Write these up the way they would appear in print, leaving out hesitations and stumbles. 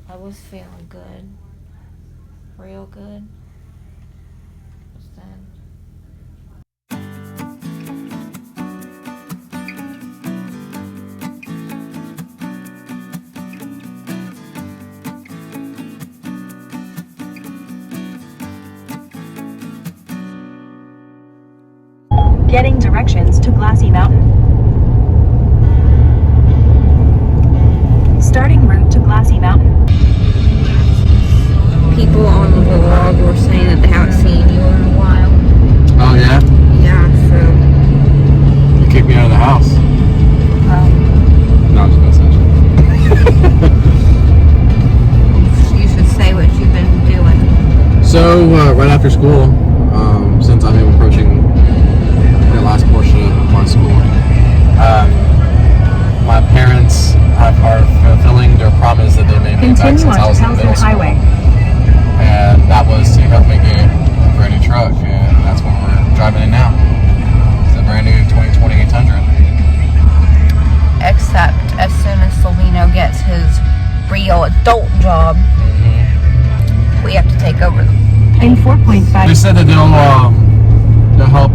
I was feeling good. Real good. Just then. Getting directions to Glassy Mountain. Starting route to Glassy Mountain. People on the vlog were saying that they haven't seen you in a while. Oh yeah? Yeah, so. You kicked me out of the house. No, I'm just messing. You should say what you've been doing. So, right after school, since I'm approaching the last portion of my school, my parents are fulfilling their promise that they made me back since I was in middle school. And that was to help me get a brand new truck, and that's what we're driving in now. It's a brand new 2020 800. Except as soon as Salvino gets his real adult job, we have to take over the In 4.5. They said that they'll help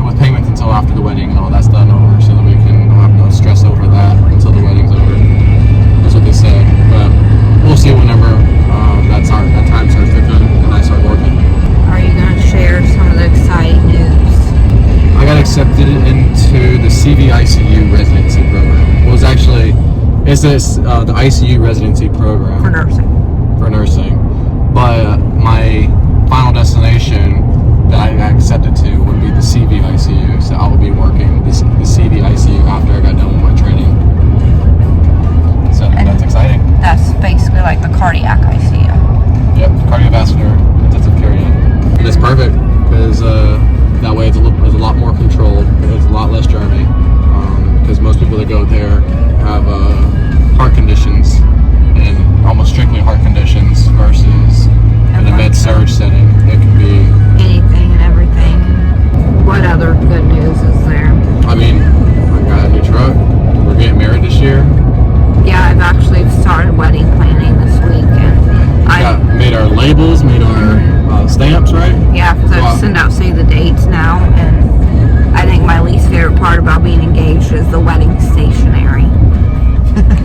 with payments until after the wedding and all that's done over, so that we can have no stress over that until the wedding's over. That's what they said, but we'll see whenever that time starts to come and I start working. Are you going to share some of the exciting news? I got accepted into the CVICU residency program. Well, it's the ICU residency program. For nursing. For nursing. But my final destination that I got accepted to would be the CVICU, so I will be working the CVICU after I got done with my training. So And that's exciting. That's basically like the cardiac ICU. Yep, cardiovascular intensive care unit. And it's perfect because that way it's a lot more controlled. It's a lot less germy because most people that go there have heart conditions and almost strictly heart conditions versus in a med-surg setting. It can be anything and everything. What other good news is there? I mean, I got a new truck. We're getting married this year. Yeah, I've actually started wedding planning this week, and I made our labels, made our stamps, right? Yeah, because I send out save the dates now, and I think my least favorite part about being engaged is the wedding stationery.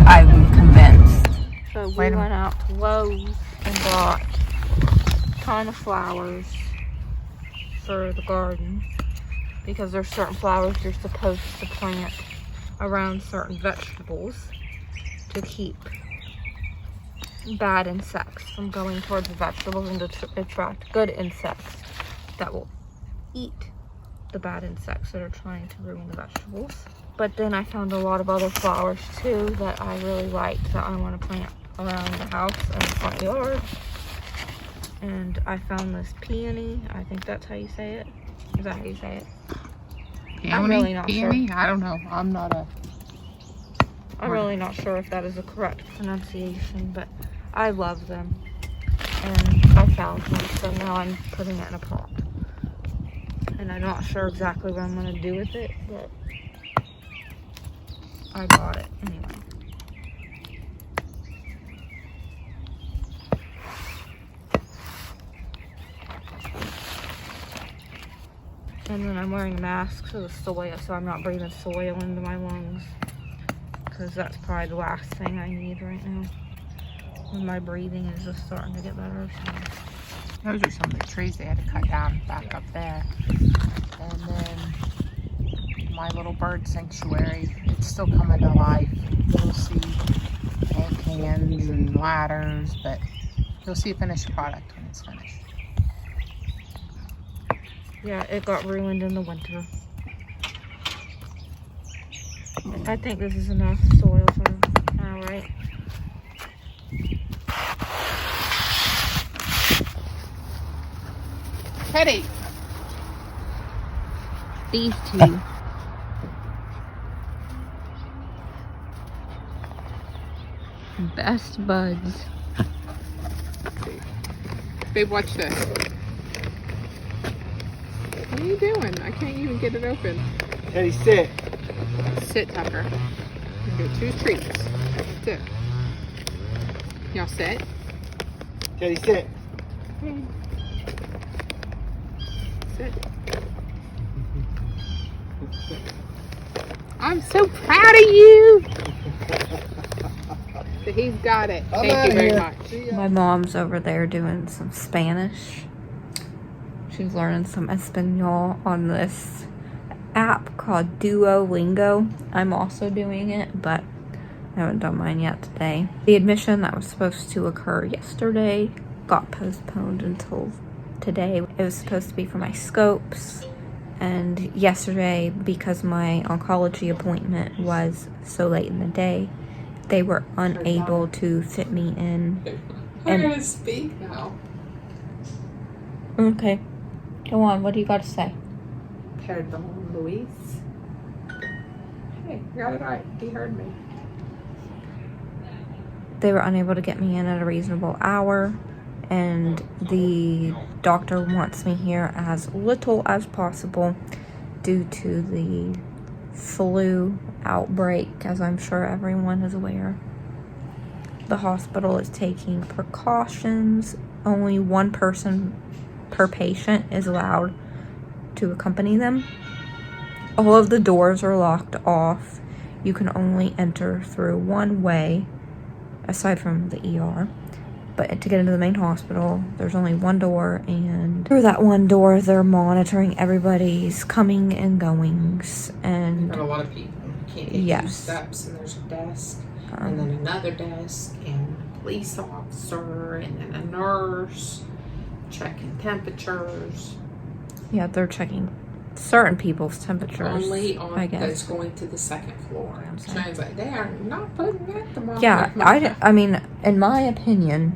I'm convinced. So we went out to Lowe's and bought a ton of flowers for the garden, because there's certain flowers you're supposed to plant around certain vegetables to keep bad insects from going towards the vegetables and to attract good insects that will eat the bad insects that are trying to ruin the vegetables. But then I found a lot of other flowers too that I really liked that I want to plant around the house and the front yard. And I found this peony. I think that's how you say it. Is that how you say it? Peony? I'm really not peony? sure. I don't know. I'm really not sure if that is the correct pronunciation, but I love them. And I found one, so now I'm putting it in a pot. And I'm not sure exactly what I'm going to do with it, but I bought it anyway. And then I'm wearing a mask for the soil, so I'm not breathing soil into my lungs, because that's probably the last thing I need right now. And my breathing is just starting to get better. So. Those are some of the trees they had to cut down back up there. And then my little bird sanctuary, it's still coming to life. You'll see paint cans and ladders, but you'll see a finished product when it's finished. Yeah, it got ruined in the winter. I think this is enough soil for now, right? Teddy! These two. Best buds. Babe, watch this. What are you doing? I can't even get it open. Teddy, sit. Sit, Tucker. You get 2 treats. Sit. Y'all sit. Teddy, sit. Sit. I'm so proud of you. So he's got it. Thank you very much. My mom's over there doing some Spanish. She's learning some Espanol on this app called Duolingo. I'm also doing it, but I haven't done mine yet today. The admission that was supposed to occur yesterday got postponed until today. It was supposed to be for my scopes, and yesterday, because my oncology appointment was so late in the day, they were unable to fit me in. I'm gonna speak now. Okay, go on. What do you got to say? Perdón, Luis. Hey, you got it right. He heard me. They were unable to get me in at a reasonable hour, and the doctor wants me here as little as possible due to the flu outbreak, as I'm sure everyone is aware. The hospital is taking precautions. Only one person per patient is allowed to accompany them. All of the doors are locked off. You can only enter through one way, aside from the ER. But to get into the main hospital, there's only one door, and through that one door, they're monitoring everybody's coming and goings. And Got a lot of people. Can't get Yes. 2 steps, and there's a desk, and then another desk, and a police officer, and then a nurse checking temperatures. yeah, they're checking certain people's temperatures. Only on I that's guess. going to the 2nd floor. I'm So sorry. it's like they are not putting that thermometer. Yeah, I mean, in my opinion,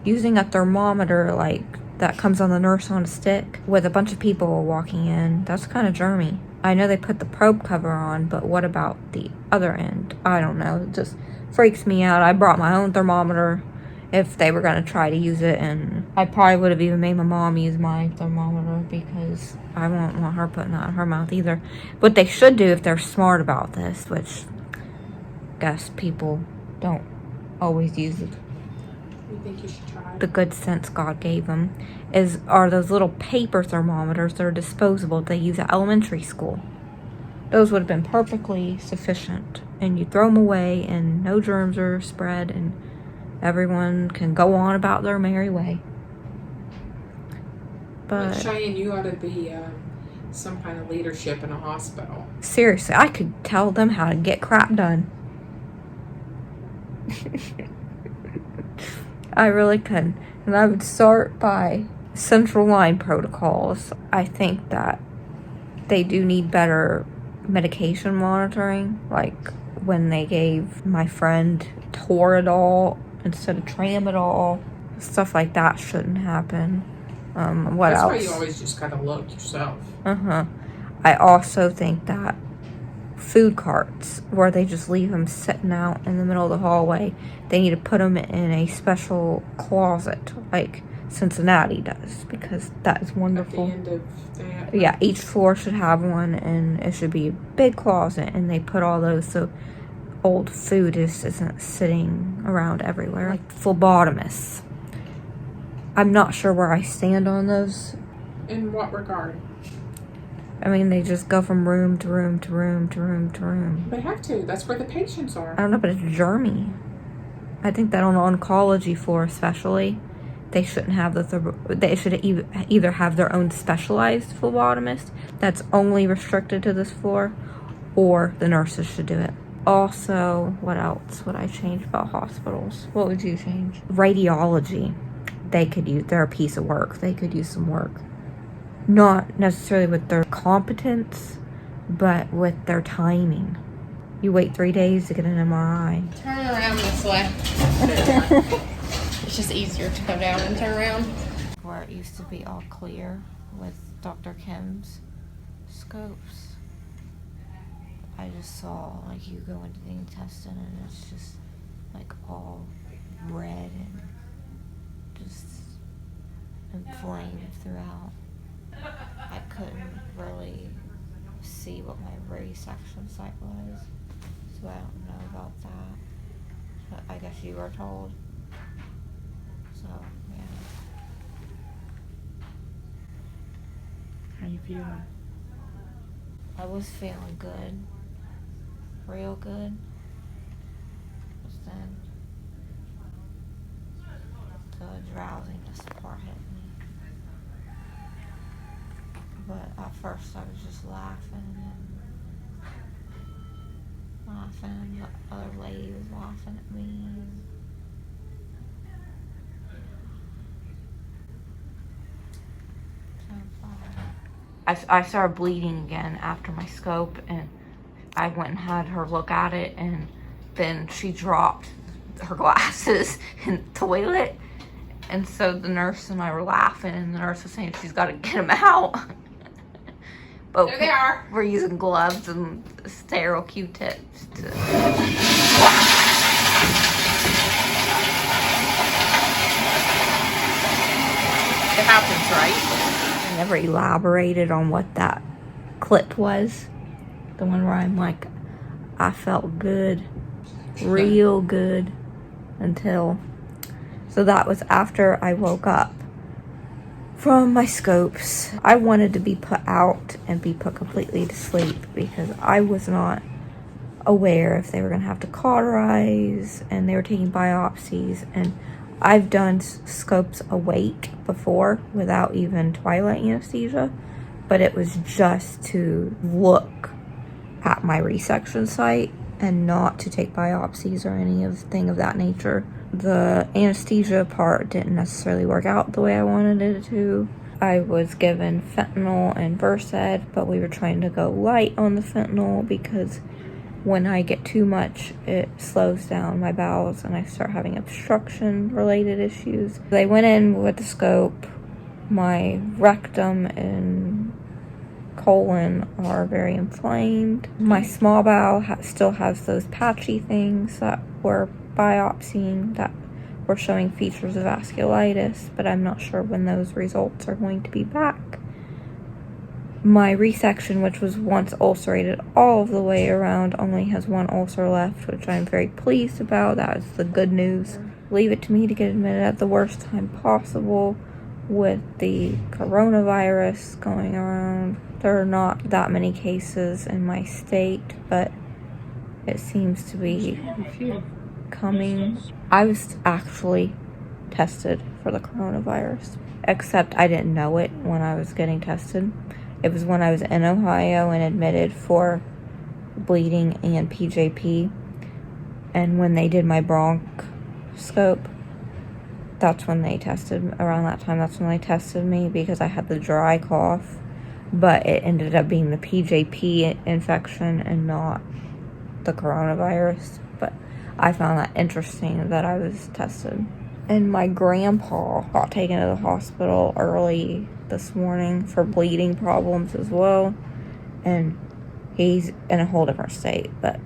using a thermometer like that comes on the nurse on a stick with a bunch of people walking in, that's kind of germy. I know they put the probe cover on, but what about the other end? I don't know. It just freaks me out. I brought my own thermometer if they were going to try to use it, and I probably would have even made my mom use my thermometer because I won't want her putting that in her mouth either. What they should do if they're smart about this, which I guess people don't always use it, You think you should try? the good sense God gave them, are those little paper thermometers that are disposable they use at elementary school. Those would have been perfectly sufficient, and you throw them away and no germs are spread and everyone can go on about their merry way. But But Cheyenne, you ought to be some kind of leadership in a hospital. seriously, I could tell them how to get crap done. I really could. And I would start by central line protocols. I think that they do need better medication monitoring. Like when they gave my friend Toradol instead of Tramadol. Stuff like that shouldn't happen. What That's else? why you always just gotta look yourself. I also think that food carts, where they just leave them sitting out in the middle of the hallway, they need to put them in a special closet, like Cincinnati does, because that is wonderful. At the end of that. Yeah, each floor should have one, and it should be a big closet, and they put all those so old food isn't sitting around everywhere. Like phlebotomists. I'm not sure where I stand on those. In what regard? I mean, they just go from room to room to room to room to room. They have to. That's where the patients are. I don't know, but it's germy. I think that on the oncology floor especially, they shouldn't have they should either have their own specialized phlebotomist that's only restricted to this floor, or the nurses should do it. Also, what else would I change about hospitals? What would you change? Radiology. They're a piece of work. They could use some work. Not necessarily with their competence, but with their timing. You wait 3 days to get an MRI. Turn around this way. It's just easier to go down and turn around. Where it used to be all clear with Dr. Kim's scopes, I just saw like you go into the intestine and it's just like all red and just inflamed throughout. I couldn't really see what my resection site was, so I don't know about that. But I guess you were told. So, yeah. How you feeling? I was feeling good. Real good. But then the drowsiness part hit me. But at first I was just laughing and laughing. The other lady was laughing at me. I started bleeding again after my scope, and I went and had her look at it, and then she dropped her glasses in the toilet, and so the nurse and I were laughing, and the nurse was saying she's got to get them out. But There they are. We're using gloves and sterile Q-tips to... It happens, right? I never elaborated on what that clip was. The one where I'm like, I felt good, real good, until... So that was after I woke up from my scopes. I wanted to be put out and be put completely to sleep because I was not aware if they were going to have to cauterize, and they were taking biopsies, and I've done scopes awake before without even twilight anesthesia, but it was just to look at my resection site and not to take biopsies or anything of that nature. The anesthesia part didn't necessarily work out the way I wanted it to. I was given fentanyl and Versed, but we were trying to go light on the fentanyl because when I get too much, it slows down my bowels and I start having obstruction related issues. They went in with the scope. My rectum and colon are very inflamed. My small bowel still has those patchy things that were biopsying that were showing features of vasculitis, but I'm not sure when those results are going to be back. My resection, which was once ulcerated all of the way around, only has one ulcer left, which I'm very pleased about. That is the good news. Leave it to me to get admitted at the worst time possible with the coronavirus going around. There are not that many cases in my state, but it seems to be coming. I was actually tested for the coronavirus, except I didn't know it when I was getting tested. It was when I was in Ohio and admitted for bleeding and PJP. And when they did my bronch scope, that's when they tested, around that time, that's when they tested me because I had the dry cough. But it ended up being the PJP infection and not the coronavirus. But I found that interesting that I was tested. And my grandpa got taken to the hospital early this morning for bleeding problems as well, and he's in a whole different state, but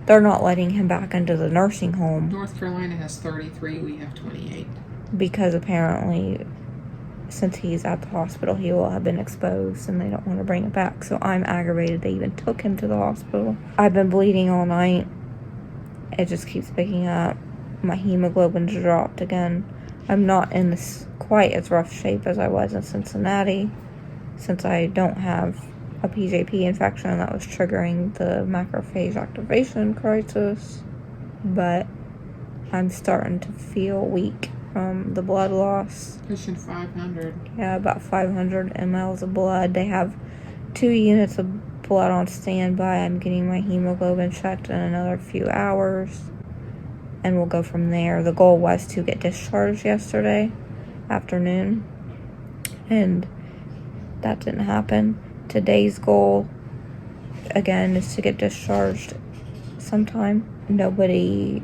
they're not letting him back into the nursing home. North Carolina has 33, we have 28. Because apparently, since he's at the hospital, he will have been exposed and they don't want to bring it back. So I'm aggravated they even took him to the hospital. I've been bleeding all night. It just keeps picking up. My hemoglobin's dropped again. I'm not in this quite as rough shape as I was in Cincinnati, since I don't have a PJP infection that was triggering the macrophage activation crisis. But I'm starting to feel weak from the blood loss. Pushing 500. Yeah, about 500 mLs of blood. They have 2 units of blood on standby. I'm getting my hemoglobin checked in another few hours, and we'll go from there. The goal was to get discharged yesterday afternoon, and that didn't happen. Today's goal, again, is to get discharged sometime. Nobody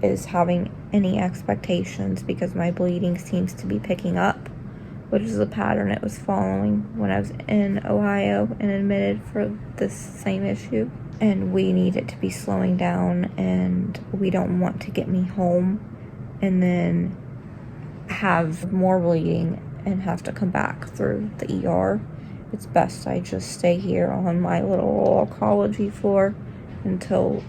is having any expectations because my bleeding seems to be picking up, which is the pattern it was following when I was in Ohio and admitted for this same issue. And we need it to be slowing down, and we don't want to get me home and then have more bleeding and have to come back through the ER. It's best I just stay here on my little oncology floor until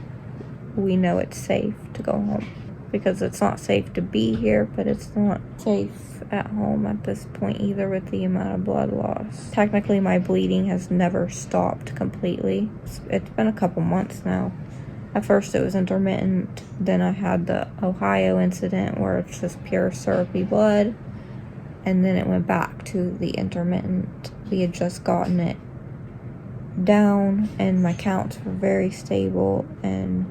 we know it's safe to go home. because it's not safe to be here, but it's not safe at home at this point either with the amount of blood loss. Technically, my bleeding has never stopped completely. It's been a couple months now. At first it was intermittent, then I had the Ohio incident where it's just pure syrupy blood, and then it went back to the intermittent. We had just gotten it down and my counts were very stable, and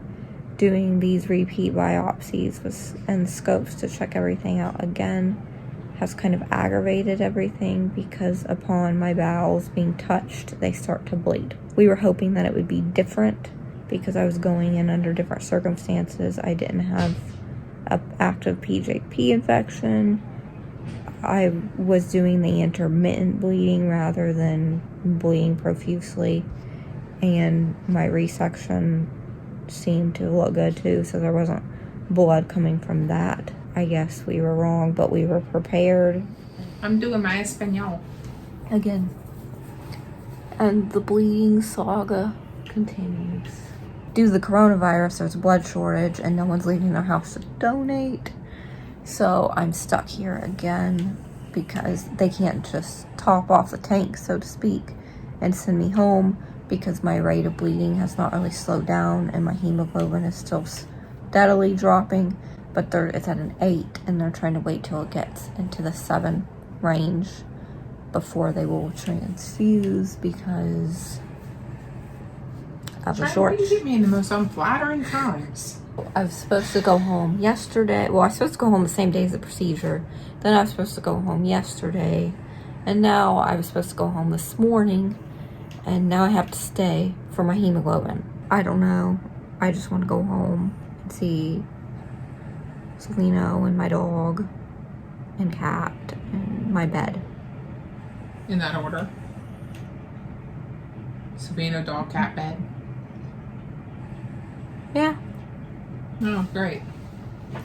doing these repeat biopsies and scopes to check everything out again has kind of aggravated everything, because upon my bowels being touched, they start to bleed. We were hoping that it would be different because I was going in under different circumstances. I didn't have an active PJP infection. I was doing the intermittent bleeding rather than bleeding profusely, and my resection seemed to look good too, so there wasn't blood coming from that. I guess we were wrong, but we were prepared. I'm doing my Espanol. Again. And the bleeding saga continues. Due to the coronavirus, there's a blood shortage and no one's leaving their house to donate. So I'm stuck here again because they can't just top off the tank, so to speak, and send me home, because my rate of bleeding has not really slowed down and my hemoglobin is still steadily dropping, but it's at an 8 and they're trying to wait till it gets into the 7 range before they will transfuse because of a shortage. You get me in the most unflattering times. I was supposed to go home yesterday. Well, I was supposed to go home the same day as the procedure. Then I was supposed to go home yesterday. And now I was supposed to go home this morning. And now I have to stay for my hemoglobin. I don't know. I just want to go home and see Celino and my dog and cat and my bed. In that order. Sabino, dog, cat, bed. Yeah. Oh, great.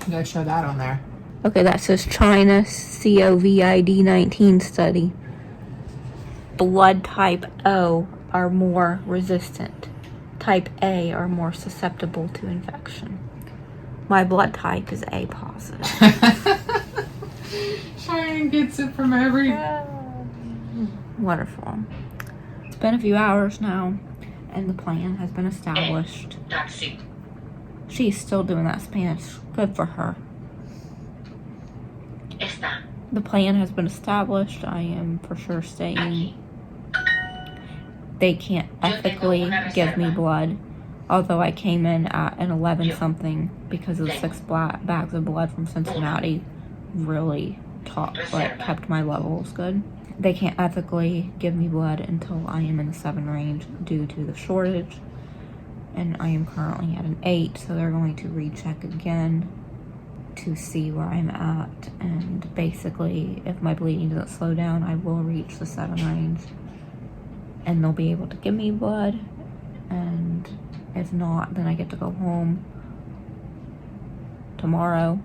You gotta show that on there. Okay, that says China COVID-19 study. Blood type O are more resistant. Type A are more susceptible to infection. My blood type is A positive. Cheyenne gets it from every... Wonderful. It's been a few hours now, and the plan has been established. She's still doing that Spanish. Good for her. The plan has been established. I am for sure staying. They can't ethically give me blood, although I came in at an 11 something because of the 6 bags of blood from Cincinnati really kept my levels good. They can't ethically give me blood until I am in the 7 range due to the shortage, and I am currently at an 8, so they're going to recheck again to see where I'm at, and basically if my bleeding doesn't slow down, I will reach the 7 range and they'll be able to give me blood, and if not, then I get to go home tomorrow.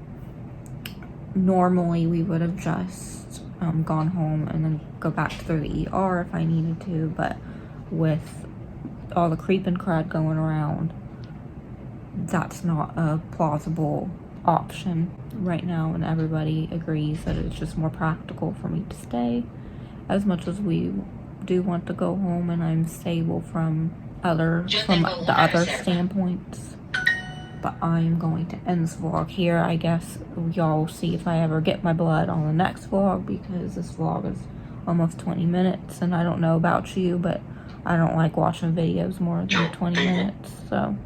Normally we would have just gone home and then go back through the ER if I needed to, but with all the creep and crud going around, that's not a plausible option right now, and everybody agrees that it's just more practical for me to stay, as much as we do want to go home and I'm stable from the other standpoints. But I'm going to end this vlog here. I guess y'all will see if I ever get my blood on the next vlog, because this vlog is almost 20 minutes, and I don't know about you, but I don't like watching videos more than 20 minutes, so